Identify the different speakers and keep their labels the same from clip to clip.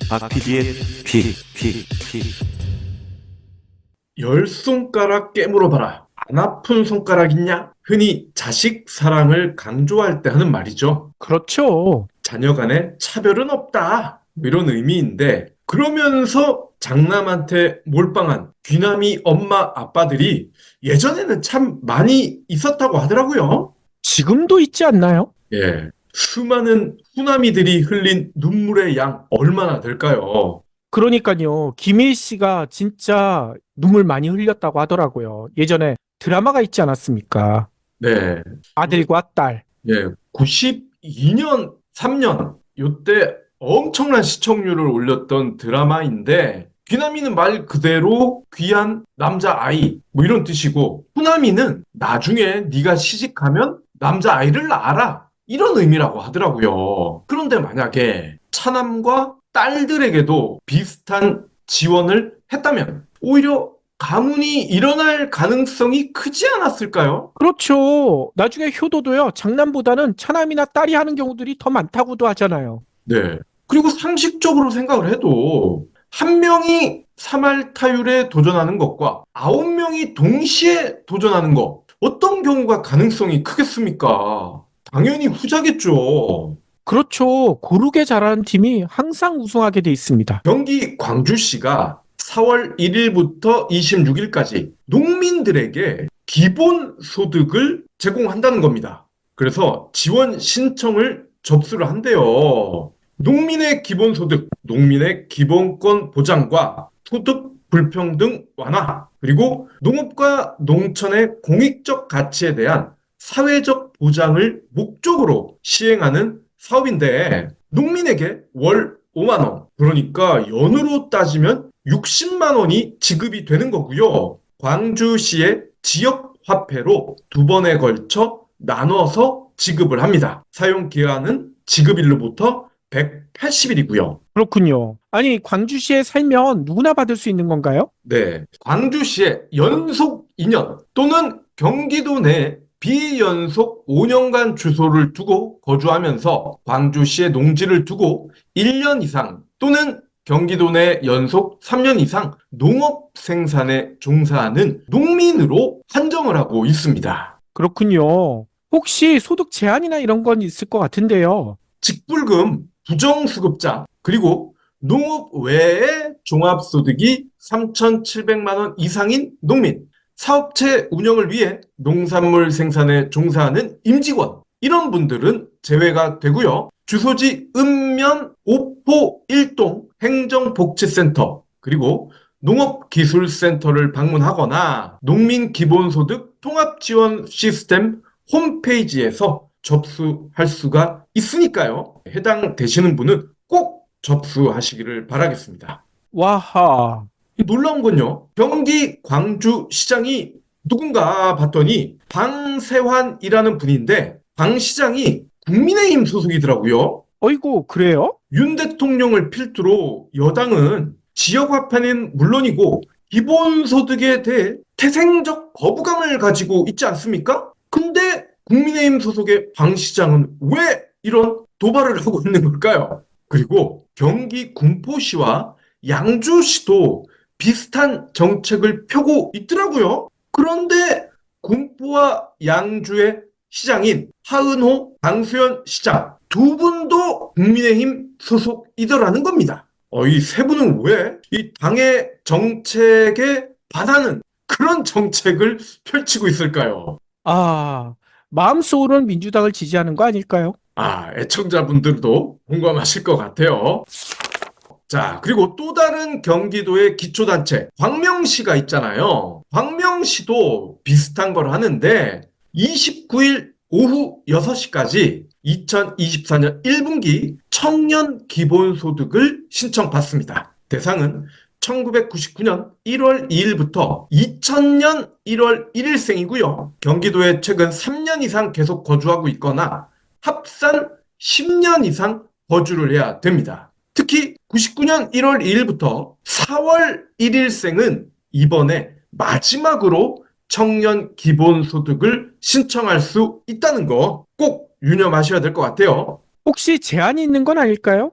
Speaker 1: 박PD의
Speaker 2: 열 손가락 깨물어봐라. 안 아픈 손가락 있냐? 흔히 자식 사랑을 강조할 때 하는 말이죠.
Speaker 3: 그렇죠.
Speaker 2: 자녀 간에 차별은 없다. 뭐 이런 의미인데, 그러면서 장남한테 몰빵한 귀남이 엄마 아빠들이 예전에는 참 많이 있었다고 하더라고요.
Speaker 3: 지금도 있지 않나요?
Speaker 2: 예. 수많은 후남이들이 흘린 눈물의 양 얼마나 될까요?
Speaker 3: 그러니까요. 김일 씨가 진짜 눈물 많이 흘렸다고 하더라고요. 예전에 드라마가 있지 않았습니까?
Speaker 2: 네.
Speaker 3: 아들과 딸.
Speaker 2: 예, 92년, 3년, 요때 엄청난 시청률을 올렸던 드라마인데, 귀남이는 말 그대로 귀한 남자아이, 뭐 이런 뜻이고, 후남이는 나중에 네가 시집가면 남자아이를 낳아라. 이런 의미라고 하더라고요. 그런데 만약에 차남과 딸들에게도 비슷한 지원을 했다면, 오히려 가문이 일어날 가능성이 크지 않았을까요?
Speaker 3: 그렇죠. 나중에 효도도요. 장남보다는 차남이나 딸이 하는 경우들이 더 많다고도 하잖아요.
Speaker 2: 네. 그리고 상식적으로 생각을 해도 한 명이 사말타율에 도전하는 것과 아홉 명이 동시에 도전하는 것 어떤 경우가 가능성이 크겠습니까? 당연히 후자겠죠.
Speaker 3: 그렇죠. 고르게 잘하는 팀이 항상 우승하게 돼 있습니다.
Speaker 2: 경기 광주시가 4월 1일부터 26일까지 농민들에게 기본소득을 제공한다는 겁니다. 그래서 지원 신청을 접수를 한대요. 농민의 기본소득, 농민의 기본권 보장과 소득 불평등 완화, 그리고 농업과 농촌의 공익적 가치에 대한 사회적 보장을 목적으로 시행하는 사업인데 농민에게 월 5만 원, 그러니까 연으로 따지면 60만 원이 지급이 되는 거고요. 광주시의 지역 화폐로 두 번에 걸쳐 나눠서 지급을 합니다. 사용 기한은 지급일로부터 180일이고요.
Speaker 3: 그렇군요. 아니, 광주시에 살면 누구나 받을 수 있는 건가요?
Speaker 2: 네. 광주시에 연속 2년 또는 경기도 내 비연속 5년간 주소를 두고 거주하면서 광주시에 농지를 두고 1년 이상 또는 경기도 내 연속 3년 이상 농업 생산에 종사하는 농민으로 한정을 하고 있습니다.
Speaker 3: 그렇군요. 혹시 소득 제한이나 이런 건 있을 것 같은데요.
Speaker 2: 직불금, 부정수급자, 그리고 농업 외에 종합소득이 3,700만 원 이상인 농민, 사업체 운영을 위해 농산물 생산에 종사하는 임직원, 이런 분들은 제외가 되고요. 주소지 읍면 오포 1동 행정복지센터, 그리고 농업기술센터를 방문하거나 농민기본소득 통합지원 시스템 홈페이지에서 접수할 수가 있으니까요. 해당되시는 분은 꼭 접수하시기를 바라겠습니다.
Speaker 3: 와하.
Speaker 2: 놀라운 건요. 경기 광주시장이 누군가 봤더니 방세환이라는 분인데 방 시장이 국민의힘 소속이더라고요.
Speaker 3: 어이구, 그래요?
Speaker 2: 윤 대통령을 필두로 여당은 지역화폐는 물론이고 기본소득에 대해 태생적 거부감을 가지고 있지 않습니까? 근데 국민의힘 소속의 방 시장은 왜 이런 도발을 하고 있는 걸까요? 그리고 경기 군포시와 양주시도 비슷한 정책을 펴고 있더라고요. 그런데 군포와 양주의 시장인 하은호, 강수현 시장 두 분도 국민의힘 소속이더라는 겁니다. 이 세 분은 왜 이 당의 정책에 반하는 그런 정책을 펼치고 있을까요?
Speaker 3: 아, 마음속으로는 민주당을 지지하는 거 아닐까요?
Speaker 2: 애청자분들도 공감하실 것 같아요. 자, 그리고 또 다른 경기도의 기초단체, 광명시가 있잖아요. 광명시도 비슷한 걸 하는데, 29일 오후 6시까지 2024년 1분기 청년 기본소득을 신청받습니다. 대상은 1999년 1월 2일부터 2000년 1월 1일생이고요. 경기도에 최근 3년 이상 계속 거주하고 있거나 합산 10년 이상 거주를 해야 됩니다. 특히 99년 1월 2일부터 4월 1일생은 이번에 마지막으로 청년 기본소득을 신청할 수 있다는 거 꼭 유념하셔야 될 것 같아요.
Speaker 3: 혹시 제한이 있는 건 아닐까요?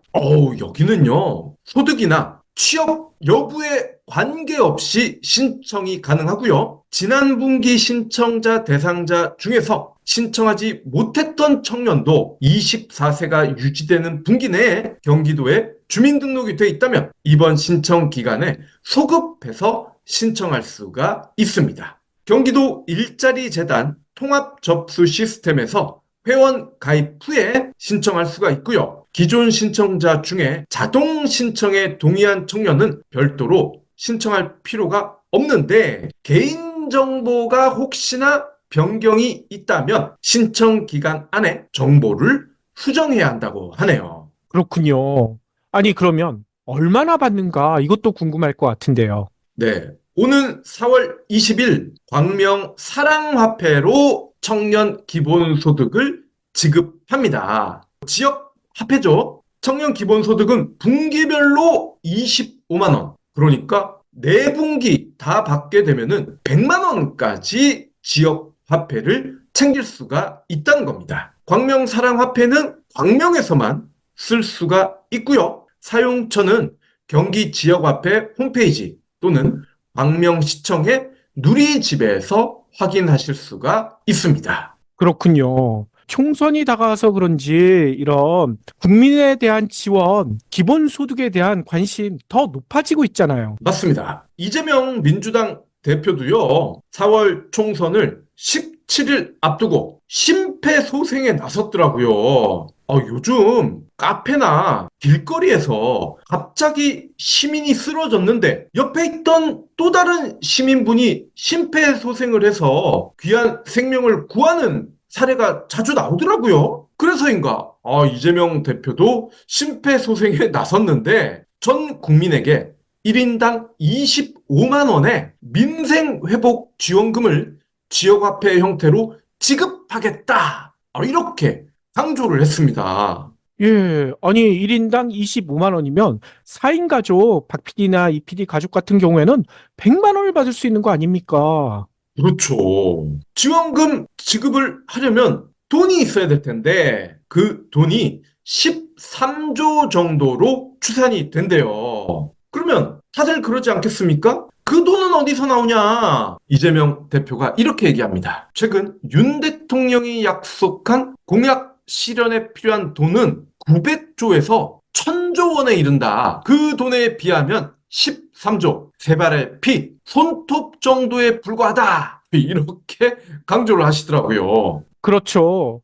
Speaker 2: 여기는요. 소득이나 취업 여부에 관계없이 신청이 가능하고요. 지난 분기 신청자 대상자 중에서 신청하지 못했던 청년도 24세가 유지되는 분기 내에 경기도에 주민등록이 돼 있다면 이번 신청 기간에 소급해서 신청할 수가 있습니다. 경기도 일자리 재단 통합 접수 시스템에서 회원 가입 후에 신청할 수가 있고요. 기존 신청자 중에 자동 신청에 동의한 청년은 별도로 신청할 필요가 없는데 개인정보가 혹시나 변경이 있다면 신청 기간 안에 정보를 수정해야 한다고 하네요.
Speaker 3: 그렇군요. 아니, 그러면 얼마나 받는가 이것도 궁금할 것 같은데요.
Speaker 2: 네. 오는 4월 20일 광명 사랑화폐로 청년 기본소득을 지급합니다. 지역 화폐죠. 청년 기본소득은 분기별로 25만 원. 그러니까 네 분기 다 받게 되면은 100만 원까지 지역 화폐를 챙길 수가 있다는 겁니다. 광명 사랑화폐는 광명에서만 쓸 수가 있고요. 사용처는 경기 지역화폐 홈페이지 또는 광명시청의 누리집에서 확인하실 수가 있습니다.
Speaker 3: 그렇군요. 총선이 다가와서 그런지 이런 국민에 대한 지원, 기본소득에 대한 관심 더 높아지고 있잖아요.
Speaker 2: 맞습니다. 이재명 민주당 대표도요, 4월 총선을 17일 앞두고 심폐소생에 나섰더라고요. 요즘 카페나 길거리에서 갑자기 시민이 쓰러졌는데 옆에 있던 또 다른 시민분이 심폐소생을 해서 귀한 생명을 구하는 사례가 자주 나오더라고요. 그래서인가, 이재명 대표도 심폐소생에 나섰는데 전 국민에게 1인당 25만 원의 민생회복 지원금을 지역화폐 형태로 지급하겠다. 이렇게 강조를 했습니다.
Speaker 3: 예, 아니 1인당 25만 원이면 4인 가족, 박 PD나 이 PD 가족 같은 경우에는 100만 원을 받을 수 있는 거 아닙니까?
Speaker 2: 그렇죠. 지원금 지급을 하려면 돈이 있어야 될 텐데 그 돈이 13조 정도로 추산이 된대요. 그러면 다들 그러지 않겠습니까? 그 돈은 어디서 나오냐? 이재명 대표가 이렇게 얘기합니다. 최근 윤 대통령이 약속한 공약 실현에 필요한 돈은 900조에서 1000조 원에 이른다. 그 돈에 비하면 13조, 세 발의 피, 손톱 정도에 불과하다. 이렇게 강조를 하시더라고요.
Speaker 3: 그렇죠.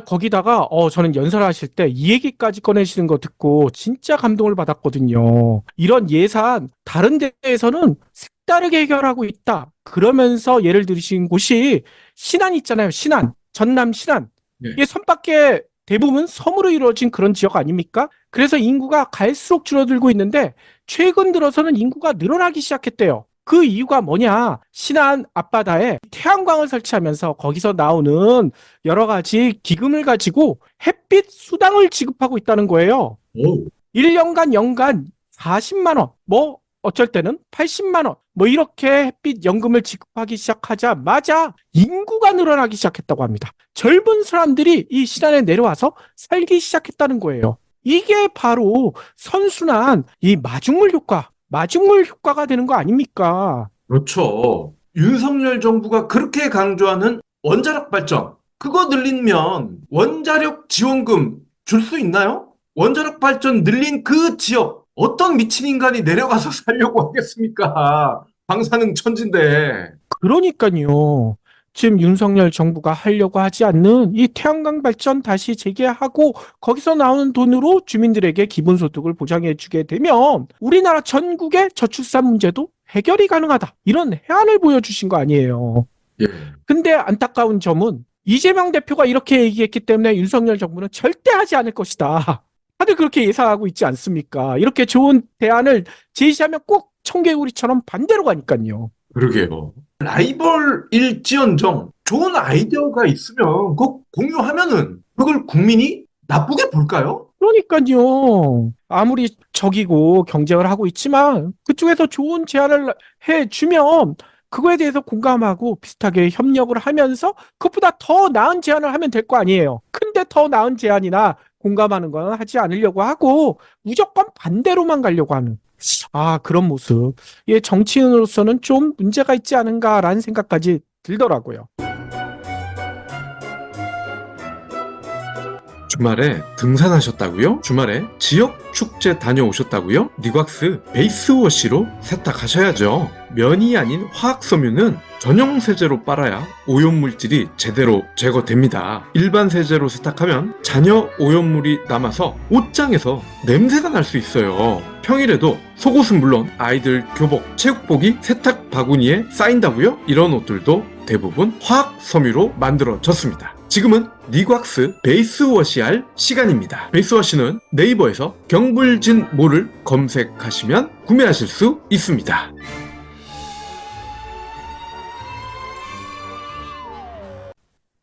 Speaker 3: 거기다가 저는 연설하실 때 이 얘기까지 꺼내시는 거 듣고 진짜 감동을 받았거든요. 이런 예산 다른 데에서는 색다르게 해결하고 있다. 그러면서 예를 들으신 곳이 신안 있잖아요. 신안, 전남 신안.
Speaker 2: 네.
Speaker 3: 이게 선밖에 대부분 섬으로 이루어진 그런 지역 아닙니까? 그래서 인구가 갈수록 줄어들고 있는데 최근 들어서는 인구가 늘어나기 시작했대요. 그 이유가 뭐냐? 신안 앞바다에 태양광을 설치하면서 거기서 나오는 여러 가지 기금을 가지고 햇빛 수당을 지급하고 있다는 거예요.
Speaker 2: 오,
Speaker 3: 1년간 연간 40만 원, 뭐 어쩔 때는 80만 원, 뭐 이렇게 햇빛 연금을 지급하기 시작하자마자 인구가 늘어나기 시작했다고 합니다. 젊은 사람들이 이 신안에 내려와서 살기 시작했다는 거예요. 이게 바로 선순환 이 마중물 효과가 되는 거 아닙니까?
Speaker 2: 그렇죠. 윤석열 정부가 그렇게 강조하는 원자력 발전, 그거 늘리면 원자력 지원금 줄 수 있나요? 원자력 발전 늘린 그 지역, 어떤 미친 인간이 내려가서 살려고 하겠습니까? 방사능 천진데.
Speaker 3: 그러니까요. 지금 윤석열 정부가 하려고 하지 않는 이 태양광 발전 다시 재개하고 거기서 나오는 돈으로 주민들에게 기본소득을 보장해 주게 되면 우리나라 전국의 저출산 문제도 해결이 가능하다. 이런 해안을 보여주신 거 아니에요.
Speaker 2: 예.
Speaker 3: 근데 안타까운 점은 이재명 대표가 이렇게 얘기했기 때문에 윤석열 정부는 절대 하지 않을 것이다. 다들 그렇게 예상하고 있지 않습니까? 이렇게 좋은 대안을 제시하면 꼭 청개구리처럼 반대로 가니까요.
Speaker 2: 그러게요. 라이벌일지언정 좋은 아이디어가 있으면 꼭 공유하면은 그걸 국민이 나쁘게 볼까요?
Speaker 3: 그러니까요. 아무리 적이고 경쟁을 하고 있지만 그쪽에서 좋은 제안을 해주면 그거에 대해서 공감하고 비슷하게 협력을 하면서 그것보다 더 나은 제안을 하면 될 거 아니에요. 근데 더 나은 제안이나 공감하는 건 하지 않으려고 하고 무조건 반대로만 가려고 하는 그런 모습. 예, 정치인으로서는 좀 문제가 있지 않은가라는 생각까지 들더라고요.
Speaker 2: 주말에 등산하셨다고요? 주말에 지역 축제 다녀오셨다고요? 니곽스 베이스워시로 세탁하셔야죠. 면이 아닌 화학섬유는 전용 세제로 빨아야 오염물질이 제대로 제거됩니다. 일반 세제로 세탁하면 잔여 오염물이 남아서 옷장에서 냄새가 날 수 있어요. 평일에도 속옷은 물론 아이들 교복, 체육복이 세탁 바구니에 쌓인다고요? 이런 옷들도 대부분 화학섬유로 만들어졌습니다. 지금은 니곽스 베이스워시 할 시간입니다. 베이스워시는 네이버에서 경불진모를 검색하시면 구매하실 수 있습니다.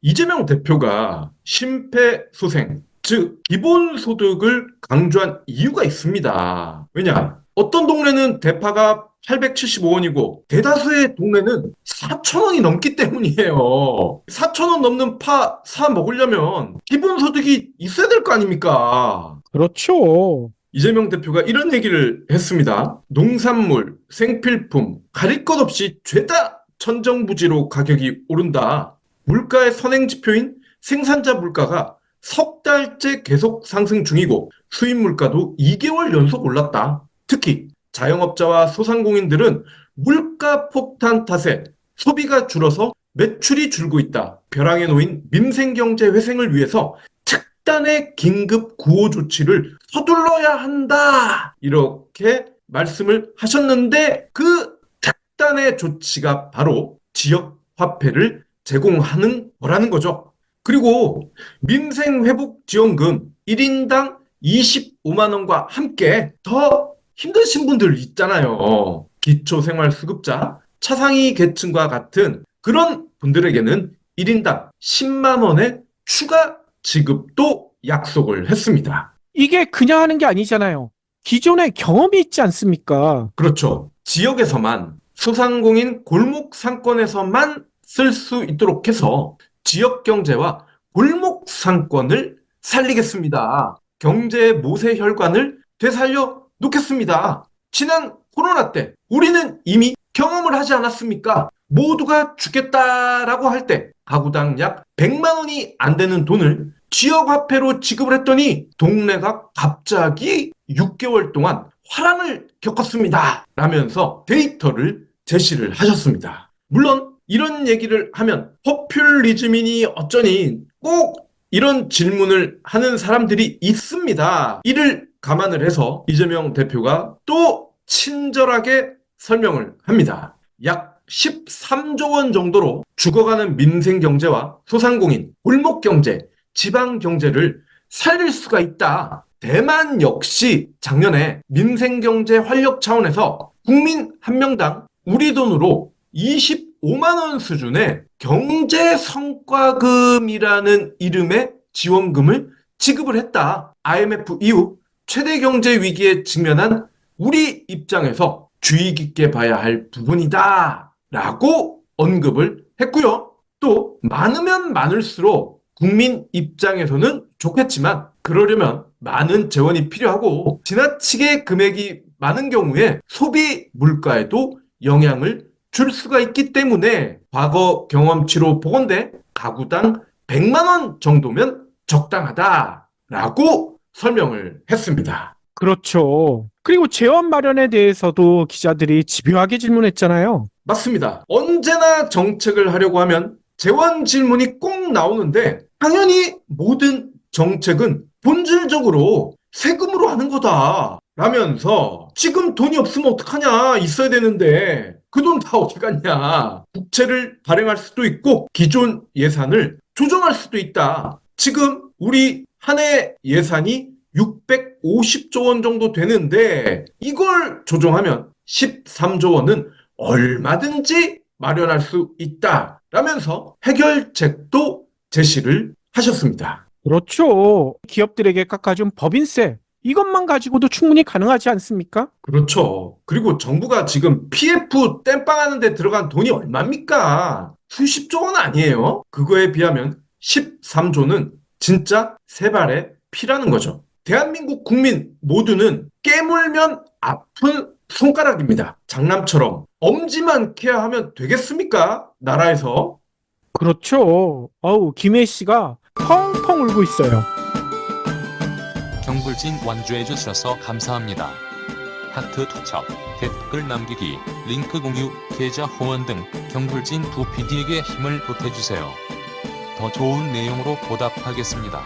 Speaker 2: 이재명 대표가 심폐소생, 즉 기본소득을 강조한 이유가 있습니다. 왜냐? 어떤 동네는 대파가 875원이고 대다수의 동네는 4,000원이 넘기 때문이에요. 4,000원 넘는 파 사 먹으려면 기본소득이 있어야 될 거 아닙니까?
Speaker 3: 그렇죠.
Speaker 2: 이재명 대표가 이런 얘기를 했습니다. 농산물, 생필품 가릴 것 없이 죄다 천정부지로 가격이 오른다. 물가의 선행지표인 생산자 물가가 석 달째 계속 상승 중이고 수입 물가도 2개월 연속 올랐다. 특히 자영업자와 소상공인들은 물가 폭탄 탓에 소비가 줄어서 매출이 줄고 있다. 벼랑에 놓인 민생경제 회생을 위해서 특단의 긴급 구호 조치를 서둘러야 한다. 이렇게 말씀을 하셨는데 그 특단의 조치가 바로 지역 화폐를 제공하는 거라는 거죠. 그리고 민생회복지원금 1인당 25만 원과 함께 더 힘드신 분들 있잖아요. 기초생활수급자, 차상위 계층과 같은 그런 분들에게는 1인당 10만 원의 추가 지급도 약속을 했습니다.
Speaker 3: 이게 그냥 하는 게 아니잖아요. 기존에 경험이 있지 않습니까?
Speaker 2: 그렇죠. 지역에서만 소상공인 골목 상권에서만 쓸 수 있도록 해서 지역 경제와 골목 상권을 살리겠습니다. 경제의 모세 혈관을 되살려 놓겠습니다. 지난 코로나 때 우리는 이미 경험을 하지 않았습니까? 모두가 죽겠다라고 할 때 가구당 약 100만 원이 안 되는 돈을 지역화폐로 지급을 했더니 동네가 갑자기 6개월 동안 화랑을 겪었습니다. 라면서 데이터를 제시를 하셨습니다. 물론 이런 얘기를 하면 포퓰리즘이니 어쩌니 꼭 이런 질문을 하는 사람들이 있습니다. 이를 감안을 해서 이재명 대표가 또 친절하게 설명을 합니다. 약 13조 원 정도로 죽어가는 민생경제와 소상공인, 골목경제, 지방경제를 살릴 수가 있다. 대만 역시 작년에 민생경제 활력 차원에서 국민 한 명당 우리 돈으로 25만 원 수준의 경제성과금이라는 이름의 지원금을 지급을 했다. IMF 이후 최대 경제 위기에 직면한 우리 입장에서 주의 깊게 봐야 할 부분이다. 라고 언급을 했고요. 또 많으면 많을수록 국민 입장에서는 좋겠지만 그러려면 많은 재원이 필요하고 지나치게 금액이 많은 경우에 소비 물가에도 영향을 줄 수가 있기 때문에 과거 경험치로 보건대 가구당 100만 원 정도면 적당하다라고 설명을 했습니다.
Speaker 3: 그렇죠. 그리고 재원 마련에 대해서도 기자들이 집요하게 질문했잖아요.
Speaker 2: 맞습니다. 언제나 정책을 하려고 하면 재원 질문이 꼭 나오는데 당연히 모든 정책은 본질적으로 세금으로 하는 거다 라면서 지금 돈이 없으면 어떡하냐 있어야 되는데 그 돈 다 어디 갔냐 국채를 발행할 수도 있고 기존 예산을 조정할 수도 있다. 지금 우리 한 해 예산이 650조 원 정도 되는데 이걸 조정하면 13조 원은 얼마든지 마련할 수 있다 라면서 해결책도 제시를 하셨습니다.
Speaker 3: 그렇죠. 기업들에게 깎아준 법인세 이것만 가지고도 충분히 가능하지 않습니까?
Speaker 2: 그렇죠. 그리고 정부가 지금 PF 땜빵하는 데 들어간 돈이 얼마입니까? 수십조 원 아니에요? 그거에 비하면 13조는 진짜 세 발의 피라는 거죠. 대한민국 국민 모두는 깨물면 아픈 손가락입니다. 장남처럼 엄지만 케어하면 되겠습니까? 나라에서.
Speaker 3: 그렇죠. 김혜 씨가 펑펑 울고 있어요.
Speaker 1: 경불진 완주해 주셔서 감사합니다. 하트 투척, 댓글 남기기, 링크 공유, 계좌 후원 등 경불진 두 PD에게 힘을 보태주세요. 더 좋은 내용으로 보답하겠습니다.